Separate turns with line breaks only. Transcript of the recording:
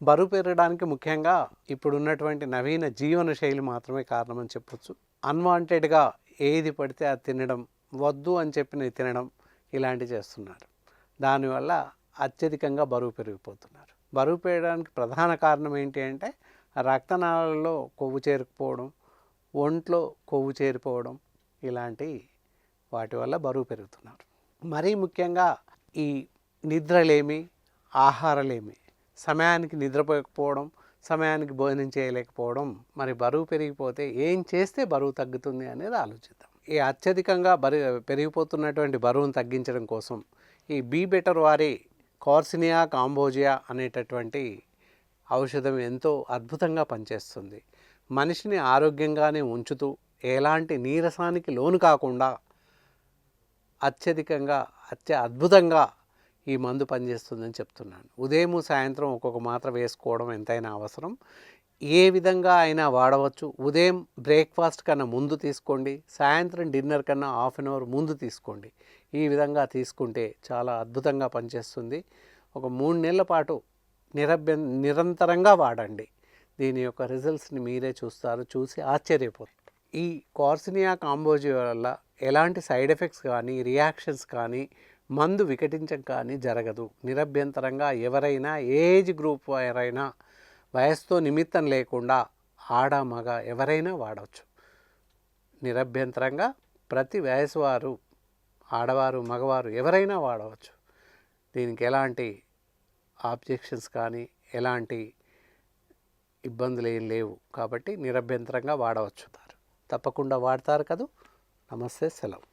బరువు పెరగడానికి ముఖ్యంగా ఇప్పుడున్నటువంటి నవీన జీవన శైలి మాత్రమే కారణమని చెప్పొచ్చు. అన్వాంటెడ్‌గా ఏది పడితే అది తినడం, వద్దు అని చెప్పినవి తినడం ఇలాంటివి చేస్తున్నారు. దానివల్ల అత్యధికంగా బరువు పెరిగిపోతున్నారు. బరువు పెరగడానికి ప్రధాన కారణం ఏంటి అంటే రక్తనాళాలలో కొవ్వు చేరుకుపోవడం, ఒంట్లో కొవ్వు చేరిపోవడం ఇలాంటి వాటి వల్ల బరువు పెరుగుతున్నారు. మరీ ముఖ్యంగా ఈ నిద్రలేమి, ఆహారలేమి, సమయానికి నిద్రపోకపోవడం, సమయానికి భోజనం చేయలేకపోవడం, మరి బరువు పెరిగిపోతే ఏం చేస్తే బరువు తగ్గుతుంది అనేది ఆలోచిద్దాం. ఈ అత్యధికంగా పెరిగిపోతున్నటువంటి బరువును తగ్గించడం కోసం ఈ బీ బెటర్ వారి కార్సినియా కాంబోజియా అనేటటువంటి ఔషధం ఎంతో అద్భుతంగా పనిచేస్తుంది. మనిషిని ఆరోగ్యంగానే ఉంచుతూ ఎలాంటి నీరసానికి లోను కాకుండా అత్యధికంగా అద్భుతంగా ఈ మందు పనిచేస్తుందని చెప్తున్నాను. ఉదయం సాయంత్రం ఒక్కొక్క మాత్ర వేసుకోవడం ఎంతైనా అవసరం. ఏ విధంగా అయినా వాడవచ్చు. ఉదయం బ్రేక్ఫాస్ట్ కన్నా ముందు తీసుకోండి, సాయంత్రం డిన్నర్ కన్నా హాఫ్ అన్ అవర్ ముందు తీసుకోండి. ఈ విధంగా తీసుకుంటే చాలా అద్భుతంగా పనిచేస్తుంది. ఒక 3 నెలల పాటు నిరంతరంగా వాడండి. దీని యొక్క రిజల్ట్స్ని మీరే చూస్తారు, చూసి ఆశ్చర్యపోతారు. ఈ కార్సినియా కాంబోజియా వల్ల ఎలాంటి సైడ్ ఎఫెక్ట్స్ కానీ, రియాక్షన్స్ కానీ, మందు వికటించడం కానీ జరగదు. నిరభ్యంతరంగా ఎవరైనా, ఏజ్ గ్రూప్ ఎవరైనా, వయసుతో నిమిత్తం లేకుండా ఆడ మగ ఎవరైనా వాడవచ్చు. నిరభ్యంతరంగా ప్రతి వయసు వారు, ఆడవారు మగవారు ఎవరైనా వాడవచ్చు. దీనికి ఎలాంటి ఆబ్జెక్షన్స్ కానీ ఎలాంటి ఇబ్బందులు ఏం లేవు. కాబట్టి నిరభ్యంతరంగా వాడవచ్చు. తప్పకుండా వాడతారు కదూ. నమస్తే, సెలవు.